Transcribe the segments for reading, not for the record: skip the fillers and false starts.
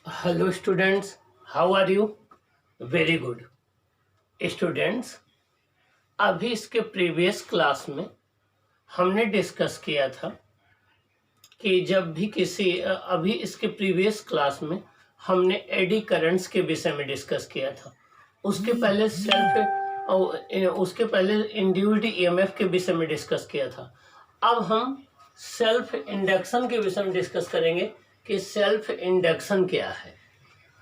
Hello students, how are you? Very good. Students, अभी इसके previous class में हमने डिस्कस किया था कि जब भी अभी इसके प्रीवियस क्लास में हमने एडी करंट्स के विषय में डिस्कस किया था। उसके पहले इंड्यूस्ड ईएमएफ के विषय में डिस्कस किया था। अब हम सेल्फ इंडक्शन के विषय में डिस्कस करेंगे कि सेल्फ इंडक्शन क्या है।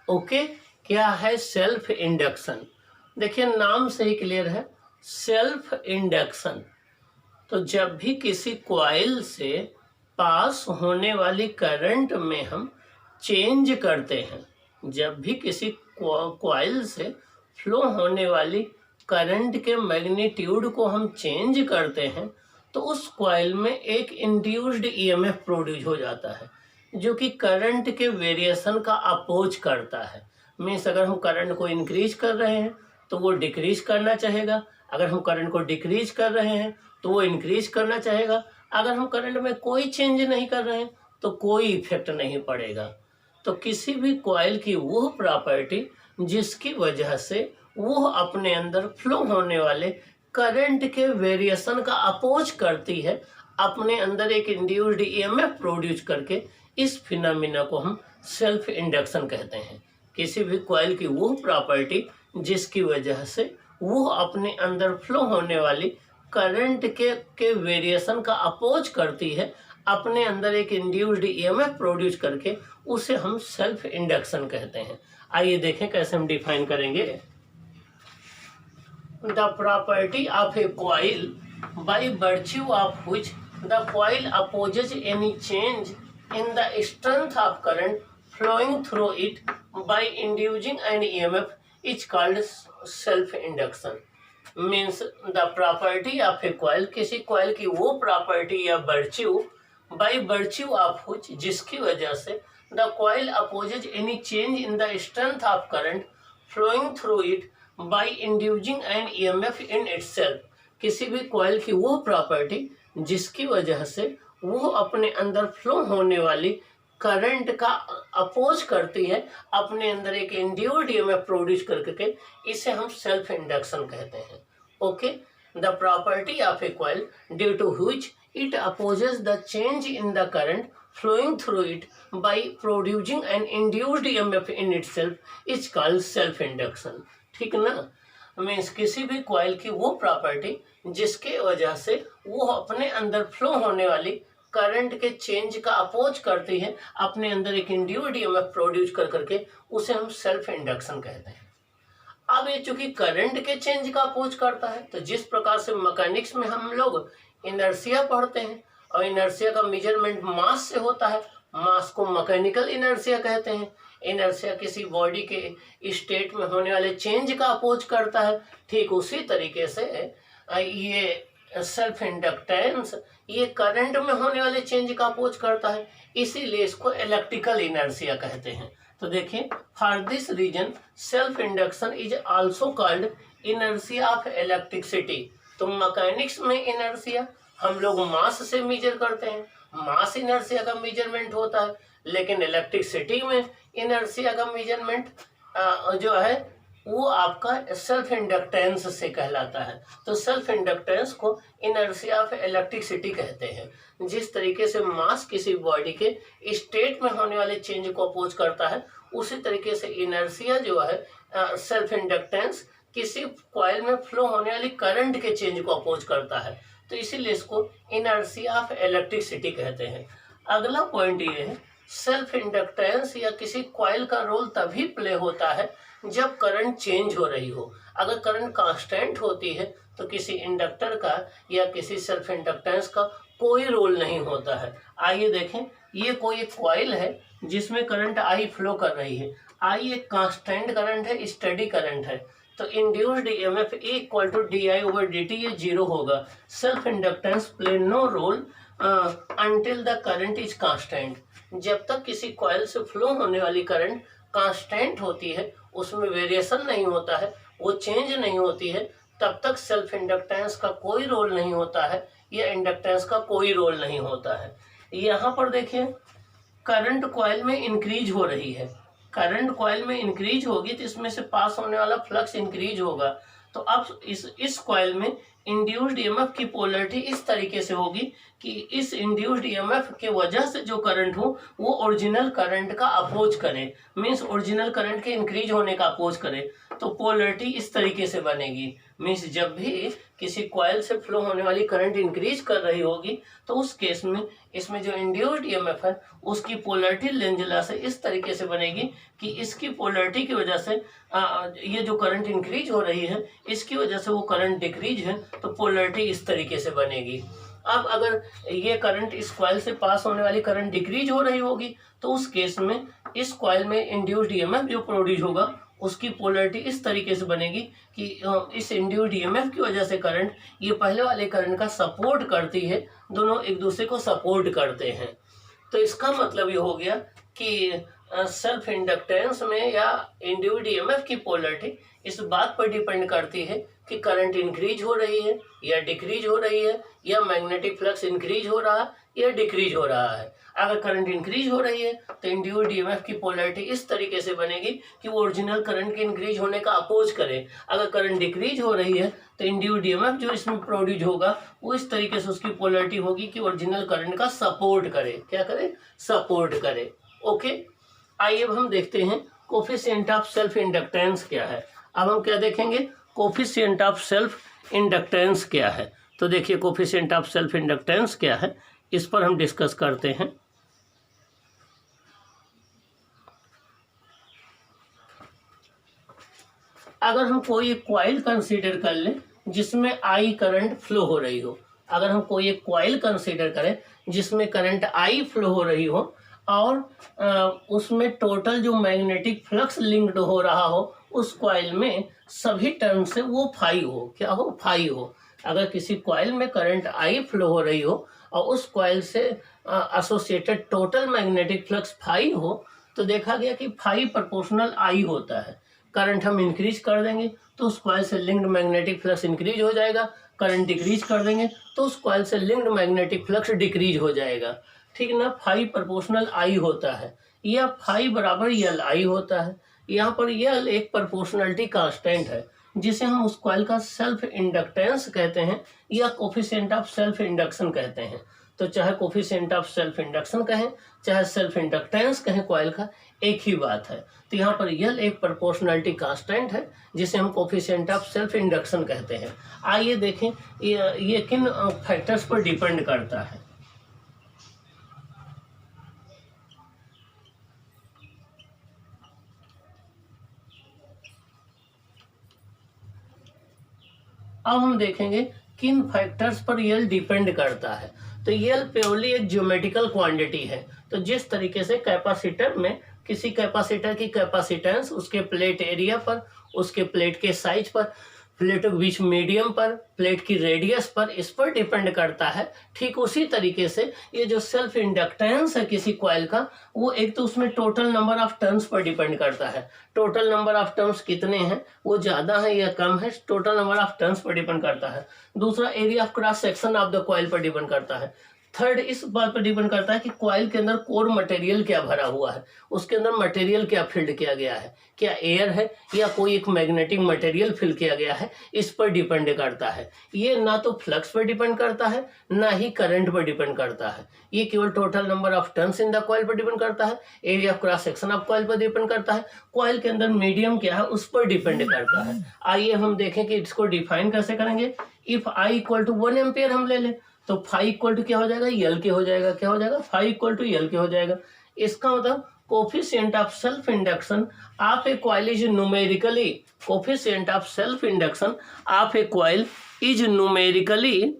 ओके, क्या है सेल्फ इंडक्शन? देखिए, नाम से ही क्लियर है, सेल्फ इंडक्शन। तो जब भी किसी कॉइल से पास होने वाली करंट में हम चेंज करते हैं, जब भी किसी कॉइल से फ्लो होने वाली करंट के मैग्नीट्यूड को हम चेंज करते हैं, तो उस कॉइल में एक इंड्यूस्ड ईएमएफ प्रोड्यूस हो जाता है जो कि करंट के वेरिएशन का अपोज करता है। मीन्स अगर हम करंट को इंक्रीज कर रहे हैं तो वो डिक्रीज करना चाहेगा, अगर हम करंट को डिक्रीज कर रहे हैं तो वो इंक्रीज करना चाहेगा, अगर हम करंट में कोई चेंज नहीं कर रहे हैं तो कोई इफेक्ट नहीं पड़ेगा। तो किसी भी कॉइल की वो प्रॉपर्टी जिसकी वजह से वो अपने अंदर फ्लो होने वाले करंट के वेरिएशन का अपोज करती है, अपने अंदर एक इंड्यूस्ड ईएमएफ प्रोड्यूस करके, इस फिनोमिना को हम सेल्फ इंडक्शन कहते हैं। किसी भी कॉइल की वो प्रॉपर्टी जिसकी वजह से वो अपने अंदर फ्लो होने वाली करंट के वेरिएशन का अपोज करती है, अपने अंदर एक इंड्यूस्ड ईएमएफ प्रोड्यूस करके, उसे हम सेल्फ इंडक्शन कहते हैं। आइए देखें कैसे हम डिफाइन करेंगे। The property of a coil by virtue of which the coil opposes any change in the strength of current flowing through it by inducing an EMF is called self-induction. Means the property of a coil, किसी coil की वो property या virtue by virtue of which, जिसकी वजह से the coil opposes any change in the strength of current flowing through it by inducing an EMF in itself. किसी भी coil की वो property जिसकी वजह से वो अपने अंदर फ्लो होने वाली करंट का अपोज करती है, अपने अंदर एक इंड्यूस्ड ईएमएफ प्रोड्यूस करके, इसे हम सेल्फ इंडक्शन कहते हैं। Okay, the property of a coil due to which it opposes the change in the current flowing through it by producing an induced EMF in itself is called self induction. ठीक ना? Means किसी भी coil की वो property जिसके वजह से वो अपने अंदर फ्लो होने वाली करंट के चेंज का अपोज करती है, अपने अंदर एक इंड्यूस्ड ईएमएफ प्रोड्यूस करके, उसे हम सेल्फ इंडक्शन कहते हैं। अब ये चूंकि करंट के चेंज का अपोज करता है, तो जिस प्रकार से मैकेनिक्स में हम लोग इनर्शिया पढ़ते हैं और इनर्शिया का मेजरमेंट मास से होता है, मास को मैकेनिकल इनर्शिया कहते हैं। इनर्शिया किसी बॉडी के स्टेट में होने वाले चेंज का अपोज करता है, ठीक उसी तरीके से ये सेल्फ इंडक्टेंस ये करंट में होने वाले चेंज का अपोज करता है, इसीलिए इसको इलेक्ट्रिकल इनर्शिया कहते हैं। तो देखिए, for this reason self induction is also called inertia of electricity. तो मैकेनिक्स में इनर्शिया हम लोग मास से मेजर करते हैं, मास इनर्शिया का मेजरमेंट होता है, लेकिन इलेक्ट्रिसिटी में इनर्शिया का मेजरमेंट जो है वो आपका सेल्फ इंडक्टेंस से कहलाता है। तो सेल्फ इंडक्टेंस को इनर्शिया ऑफ इलेक्ट्रिसिटी कहते हैं। जिस तरीके से मास किसी बॉडी के स्टेट में होने वाले चेंज को अपोज करता है, उसी तरीके से इनर्शिया जो है सेल्फ इंडक्टेंस किसी कॉइल में फ्लो होने वाली करंट के चेंज को अपोज करता है, तो इसीलिए इसको इनर्शिया ऑफ इलेक्ट्रिसिटी कहते हैं। अगला पॉइंट ये है, सेल्फ इंडक्टेंस या किसी कॉइल का रोल तभी प्ले होता है जब करंट चेंज हो रही हो। अगर करंट कांस्टेंट होती है तो किसी इंडक्टर का या किसी सेल्फ इंडक्टेंस का कोई रोल नहीं होता है। आइए देखें, ये कोई एक कॉइल है जिसमें करंट आई फ्लो कर रही है। आई एक कांस्टेंट करंट है, स्टडी करंट है, तो induced EMF equal to di/dt ये जीरो होगा। Self inductance play no role until the current is constant. जब तक किसी कॉइल से फ्लो होने वाली करंट कांस्टेंट होती है, उसमें वेरिएशन नहीं होता है, वो चेंज नहीं होती है, तब तक सेल्फ इंडक्टेंस का कोई रोल नहीं होता है या इंडक्टेंस का कोई रोल नहीं होता है। यहाँ पर देखिए, करंट कॉइल में इंक्रीज हो रही है, करंट कॉइल में इंक्रीज होगी तो इसमें से पास होने वाला फ्लक्स इंक्रीज होगा। तो अब इस कॉइल में इंड्यूस्ड ईएमएफ की पोलैरिटी इस तरीके से होगी कि इस इंड्यूस्ड ईएमएफ के वजह से जो करंट हो वो ओरिजिनल करंट का अपोज करे, मींस ओरिजिनल करंट के इंक्रीज होने का अपोज करे। तो पोलैरिटी इस तरीके से बनेगी, मींस जब भी किसी कॉइल से फ्लो होने वाली करंट इंक्रीज कर रही होगी तो उस केस में इसमें जो इंड्यूस्ड ईएमएफ है उसकी पोलैरिटी लेंजला से इस तरीके से बनेगी कि इसकी पोलैरिटी की वजह से ये जो करंट इंक्रीज हो रही है इसकी वजह से वो करंट डिक्रीज है, तो पोलैरिटी इस तरीके से बनेगी। अब अगर ये करंट इस कॉइल से पास होने वाली करंट डिक्रीज हो रही होगी तो उस केस में इस कॉइल में इंड्यूस्ड ईएमएफ जो प्रोड्यूस होगा उसकी पोलैरिटी इस तरीके से बनेगी कि इस इंड्यूस्ड ईएमएफ की वजह से करंट ये पहले वाले करंट का सपोर्ट करती है, दोनों एक दूसरे को सपोर्ट करते हैं। तो इसका मतलब ये हो गया कि सेल्फ इंडक्टेंस में या इंड्यूस्ड ईएमएफ की पोलैरिटी इस बात पर डिपेंड करती है कि करंट इंक्रीज हो रही है या डिक्रीज हो रही है, या मैग्नेटिक फ्लक्स इंक्रीज हो रहा है या डिक्रीज हो रहा है। अगर करंट इंक्रीज हो रही है तो इंड्यूस्ड ईएमएफ की पोलैरिटी इस तरीके से बनेगी कि वो ओरिजिनल करंट के इंक्रीज होने का अपोज करे। अगर करंट डिक्रीज हो रही है तो इंड्यूस्ड ईएमएफ जो इसमें प्रोड्यूस होगा वो इस तरीके से उसकी पोलैरिटी होगी कि ओरिजिनल करंट का सपोर्ट करे। क्या करे? सपोर्ट करे। ओके, आइए अब हम देखते हैं कोफिशिएंट ऑफ सेल्फ इंडक्टेंस क्या है। अब हम क्या देखेंगे? कोफिशिएंट ऑफ सेल्फ इंडक्टेंस क्या है। तो देखिए कोफिशिएंट ऑफ सेल्फ इंडक्टेंस क्या है, इस पर हम डिस्कस करते हैं। अगर हम कोई एक कॉइल कंसीडर कर लें जिसमें आई करंट फ्लो हो रही हो, अगर हम कोई एक कॉइल कंसीडर करें जिसमें करंट आई फ्लो हो रही हो और उसमें टोटल जो मैग्नेटिक फ्लक्स लिंक्ड हो रहा हो उस कॉइल में सभी टर्म से वो फाई हो, क्या हो? फाई हो। अगर किसी कॉइल में करंट आई फ्लो हो रही हो और उस कॉइल से associated total magnetic flux phi हो तो देखा गया कि फाई प्रोपोर्शनल आई होता है। करंट हम इंक्रीज कर देंगे तो उस कॉइल से लिंक्ड मैग्नेटिक फ्लक्स इंक्रीज हो जाएगा, करंट डिक्रीज कर देंगे तो उस कॉइल से लिंक्ड मैग्नेटिक फ्लक्स डिक्रीज हो जाएगा। ठीक ना? फाई प्रोपोर्शनल आई होता है या फाई बराबर यल आई होता है। यहाँ पर यल एक प्रोपोर्शनलिटी कांस्टेंट है जिसे हम उस कॉइल का सेल्फ इंडक्टेंस कहते हैं या कोफिशिएंट ऑफ सेल्फ इंडक्शन कहते हैं। तो चाहे कोफिशिएंट ऑफ सेल्फ इंडक्शन कहें चाहे सेल्फ इंडक्टेंस कहें, कॉइल का एक ही बात है। तो यहाँ पर यल एक प्रोपोर्शनलिटी कांस्टेंट है जिसे हम कोफिशिएंट ऑफ सेल्फ इंडक्शन कहते हैं। आइए देखें ये किन फैक्टर्स पर डिपेंड करता है। अब हम देखेंगे किन फैक्टर्स पर यल डिपेंड करता है। तो यल प्योरली एक ज्योमेट्रिकल क्वांटिटी है। तो जिस तरीके से कैपेसिटर में किसी कैपेसिटर की कैपेसिटेंस उसके प्लेट एरिया पर, उसके प्लेट के साइज पर, प्लेट के बीच मीडियम पर, प्लेट की रेडियस पर, इस पर डिपेंड करता है, ठीक उसी तरीके से ये जो सेल्फ इंडक्टेंस है किसी कॉइल का वो एक तो उसमें total number of turns per depend करता है। टोटल नंबर ऑफ टर्न्स कितने हैं, वो ज़्यादा है या कम है, total number of turns per depend करता है। दूसरा area of cross section of the coil पर डिपेंड करता है। थर्ड इस बात पर डिपेंड करता है कि कॉइल के अंदर कोर मटेरियल क्या भरा हुआ है, उसके अंदर मटेरियल क्या फिल्ड किया गया है, क्या एयर है या कोई एक मैग्नेटिक मटेरियल फिल किया गया है, इस पर डिपेंड करता है। ये ना तो फ्लक्स पर डिपेंड करता है ना ही करंट पर डिपेंड करता है, ये केवल total number of turns in the coil पर डिपेंड करता है, area of cross section of coil पर डिपेंड करता है, कॉइल के अंदर मीडियम क्या है उस पर डिपेंड करता है। आइए हम देखें कि इसको डिफाइन कैसे करेंगे। If I equal to 1 ampere हम ले लें तो फाई इक्वल टू क्या हो जाएगा? यल के हो जाएगा। क्या हो जाएगा? फाई इक्वल टू यल के हो जाएगा। इसका मतलब coefficient of self induction of a coil is numerically, coefficient of self induction of a coil is numerically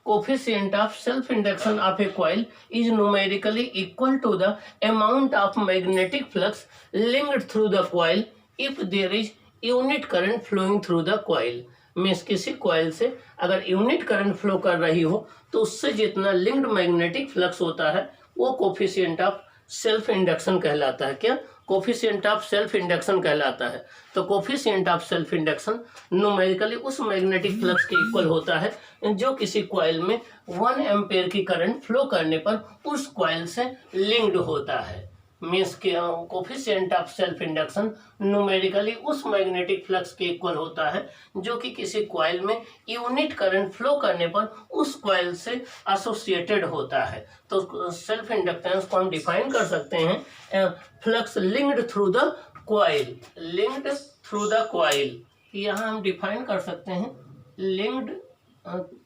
coefficient of self induction of a coil is numerically equal to the amount of magnetic flux linked through the coil if there is unit current flowing through the coil. Means किसी coil से अगर unit current flow कर रही हो तो उससे जितना linked magnetic flux होता है वो कोफिशिएंट ऑफ सेल्फ इंडक्शन कहलाता है। क्या? कोफिशिएंट ऑफ सेल्फ इंडक्शन कहलाता है। तो coefficient of self induction numerically उस मैग्नेटिक फ्लक्स के इक्वल होता है जो किसी कॉइल में 1 एम्पेयर की करंट फ्लो करने पर उस कॉइल से लिंक्ड होता है। Means coefficient of self induction numerically उस मैग्नेटिक फ्लक्स के इक्वल होता है जो कि किसी कॉइल में यूनिट करंट फ्लो करने पर उस कॉइल से एसोसिएटेड होता है। तो सेल्फ इंडक्टेंस को हम डिफाइन कर सकते हैं flux linked through the coil, linked through the coil. यहाँ हम डिफाइन कर सकते हैं लिंक्ड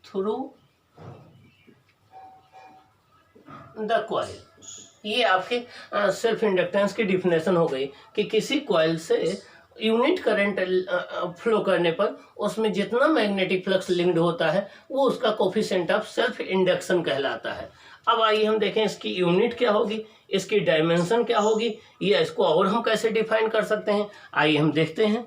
थ्रू द कॉइल। ये आपके सेल्फ इंडक्टेंस की डिफिनेशन हो गई कि किसी कॉइल से यूनिट करंट फ्लो करने पर उसमें जितना मैग्नेटिक फ्लक्स लिंक्ड होता है वो उसका कोफिशिएंट ऑफ सेल्फ इंडक्शन कहलाता है। अब आइए हम देखें इसकी यूनिट क्या होगी, इसकी डायमेंशन क्या होगी, या इसको और हम कैसे डिफाइन कर सकते हैं। आइए हम देखते हैं।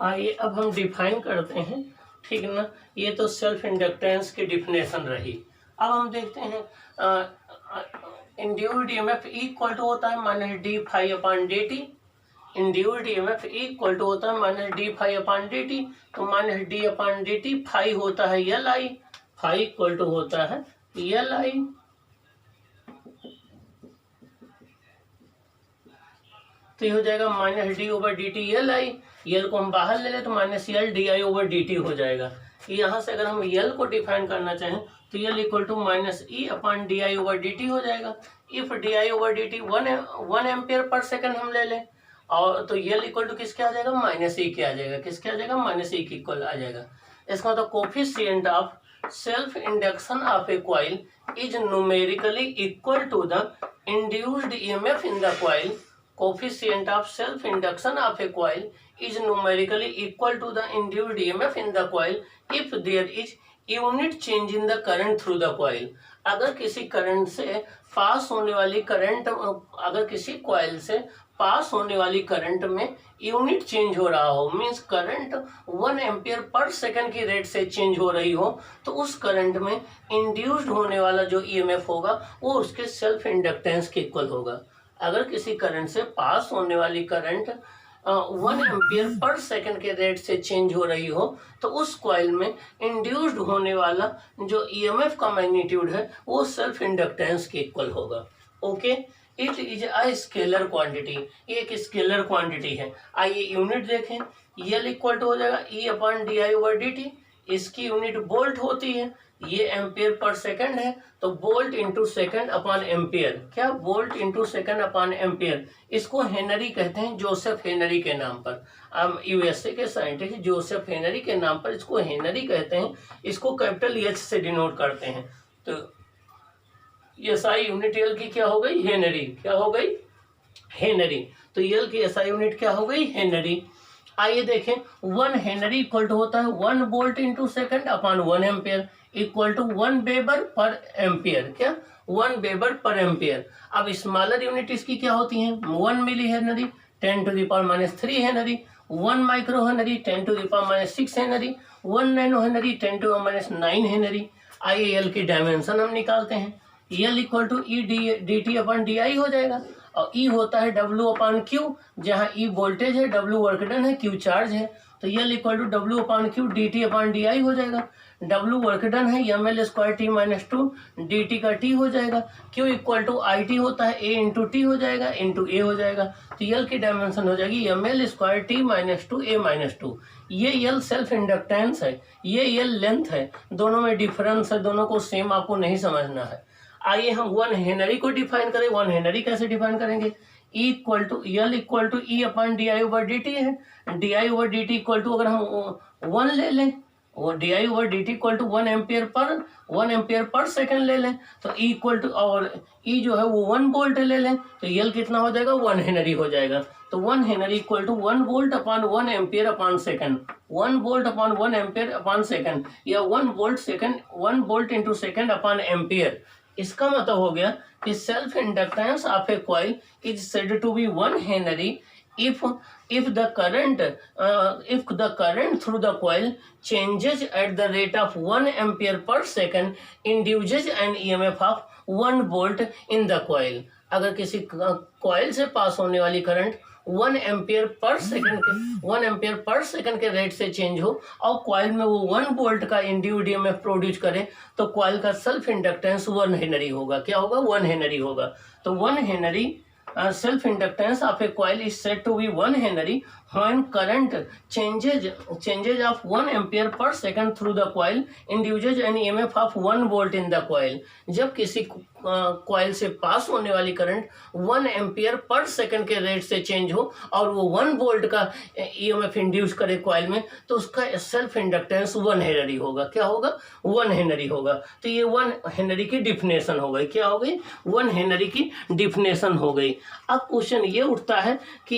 आइए अब हम डिफाइन करते हैं, ठीक ना। ये तो सेल्फ इंडक्टेंस की डिफिनेशन रही। अब हम देखते हैं इंड्यूस्ड ईएमएफ इक्वल टू होता है minus d phi upon d t. Induced EMF equal to होता है minus d phi upon d t. तो minus d upon d t, phi होता है L I, phi equal to होता है L I. तो ये हो जाएगा minus d over d t L I. L को हम बाहर ले लें तो minus L d I over d t हो जाएगा। यहाँ से अगर हम एल को डिफाइन करना चाहें तो L equal to minus E upon d I over d t हो जाएगा। If d I over d t 1 ampere पर सेकंड हम ले लें, और तो एल इक्वल टू किसके आ जाएगा, माइनस ई के आ जाएगा। किसके आ जाएगा, माइनस ई के इक्वल आ जाएगा। इसका मतलब coefficient of self induction of a coil is numerically equal to the induced EMF in the coil. Coefficient of self-induction of a coil is numerically equal to the induced EMF in the coil if there is unit change in the current through the coil। अगर किसी current से पास होने वाली current, अगर किसी coil से पास होने वाली करंट में यूनिट चेंज हो रहा हो, मीन्स करंट 1 एम्पियर पर सेकंड की रेट से चेंज हो रही हो, तो उस करंट में इंड्यूस्ड होने वाला जो ईएमएफ होगा वो उसके सेल्फ इंडक्टेंस के इक्वल होगा। अगर किसी करंट से पास होने वाली करंट 1 एम्पियर पर सेकंड के रेट से चेंज हो रही हो, तो उस कॉइल में इंड्यूस्ड होने वाला जो ईएमएफ का मैग्नीट्यूड है वो सेल्फ इंडक्टेंस के इक्वल होगा। Okay, it is a scalar quantity. ये एक स्केलर क्वांटिटी है। आइए यूनिट देखें। एल इक्वल टू हो जाएगा E upon d I over d t. इसकी यूनिट वोल्ट होती है, ये एम्पियर पर सेकंड है, तो volt into second upon ampere. क्या, volt into second upon ampere. इसको हेनरी कहते हैं, जोसेफ हेनरी के नाम पर। हम यूएसए के साइंटिस्ट जोसेफ हेनरी के नाम पर इसको हेनरी कहते हैं। इसको कैपिटल एच से डिनोट करते हैं। तो एसआई यूनिट एल की क्या हो गई, हेनरी। क्या हो गई, हेनरी। तो एल की एसआई यूनिट क्या हो गई, हेनरी। आइए देखें, 1 हेनरी इक्वल टू होता है 1 volt into second upon 1 ampere equal to 1 weber per ampere. क्या, 1 वेबर पर एम्पियर। अब स्मॉलर यूनिट इसकी क्या होती है, 1 milli henry 10 to the power -3 henry, 1 micro henry 10 to the power -6 henry, 1 nano henry 10 to the power -9 henry. आइए L की dimension हम निकालते हैं। L equal to E d t upon d I हो जाएगा, और ई होता है डब्ल्यू अपॉन क्यू, जहाँ ई वोल्टेज है, डब्ल्यू वर्क डन है, क्यू चार्ज है। तो L equal to W upon Q d t upon d I हो जाएगा। डब्ल्यू वर्क डन है, M L square T -2 d t का टी हो जाएगा। Q equal to I T होता है, ए इंटू टी हो जाएगा, इंटू ए हो जाएगा। तो एल की डायमेंशन हो जाएगी एम एल स्क्वायर टी -2 ए -2। ये एल सेल्फ इंडक्टेंस है, ये एल लेंथ है, दोनों में डिफरेंस है, दोनों को सेम आपको नहीं समझना है। आइए हम 1 हेनरी को डिफाइन करें। 1 हेनरी कैसे डिफाइन करेंगे, E equal to L equal to E upon d I over d t है। D I over d t equal to अगर हम 1 ले लें, वो d I over d t equal to 1 ampere पर सेकंड ले लें, तो ई इक्वल टू, और ई जो है वो 1 वोल्ट ले लें, तो एल कितना हो जाएगा, 1 हेनरी हो जाएगा। तो 1 henry equal to 1 volt upon 1 ampere upon second, 1 volt upon 1 ampere upon second, या 1 volt into second upon ampere. इसका मतलब हो गया कि self inductance of a coil is said to be 1 henry if the current through the coil changes at the rate of 1 ampere per second induces an EMF of 1 volt in the coil. अगर किसी coil से पास होने वाली current 1 ampere पर second के rate से change हो और कॉइल में वो 1 वोल्ट का इंड्यूस्ड ईएमएफ प्रोड्यूस करे तो कॉइल का सेल्फ इंडक्टेंस 1 हेनरी होगा। क्या होगा? 1 हेनरी होगा। तो 1 Henry self inductance of a coil is said to be 1 Henry when current changes of 1 ampere per second through the coil induces an EMF of 1 volt in the coil। जब किसी coil से पास होने वाली current 1 ampere पर second के rate से change हो और वो 1 वोल्ट का ईएमएफ इंड्यूस करे कॉइल में तो उसका सेल्फ इंडक्टेंस 1 हेनरी होगा। क्या होगा? 1 हेनरी होगा। तो ये 1 हेनरी की डिफिनेशन हो गई। क्या हो गई? 1 हेनरी की डिफिनेशन हो गई। अब क्वेश्चन ये उठता है कि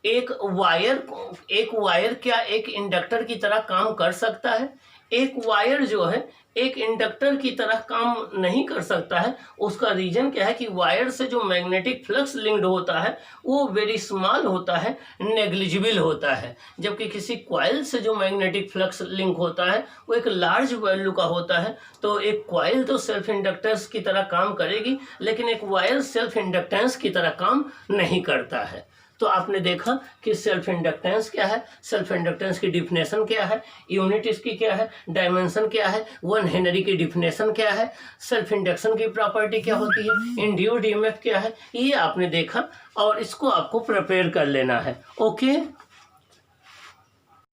एक वायर क्या एक इंडक्टर की तरह काम कर सकता है? एक वायर जो है एक इंडक्टर की तरह काम नहीं कर सकता है। उसका रीजन क्या है कि वायर से जो मैग्नेटिक फ्लक्स लिंक्ड होता है वो वेरी स्मॉल होता है, नेग्लिजिबल होता है, जबकि किसी कॉइल से जो मैग्नेटिक फ्लक्स लिंक होता है वो एक लार्ज वैल्यू का होता है। तो एक कॉइल तो सेल्फ इंडक्टेंस की तरह काम करेगी लेकिन एक वायर सेल्फ इंडक्टेंस की तरह काम नहीं करता है। तो आपने देखा कि सेल्फ इंडक्टेंस क्या है, सेल्फ इंडक्टेंस की डिफिनेशन क्या है, यूनिट इसकी क्या है, डायमेंशन क्या है, 1 हेनरी की डिफिनेशन क्या है, सेल्फ इंडक्शन की प्रॉपर्टी क्या होती है, इंड्यूस्ड ईएमएफ क्या है, ये आपने देखा और इसको आपको प्रिपेयर कर लेना है। ओके।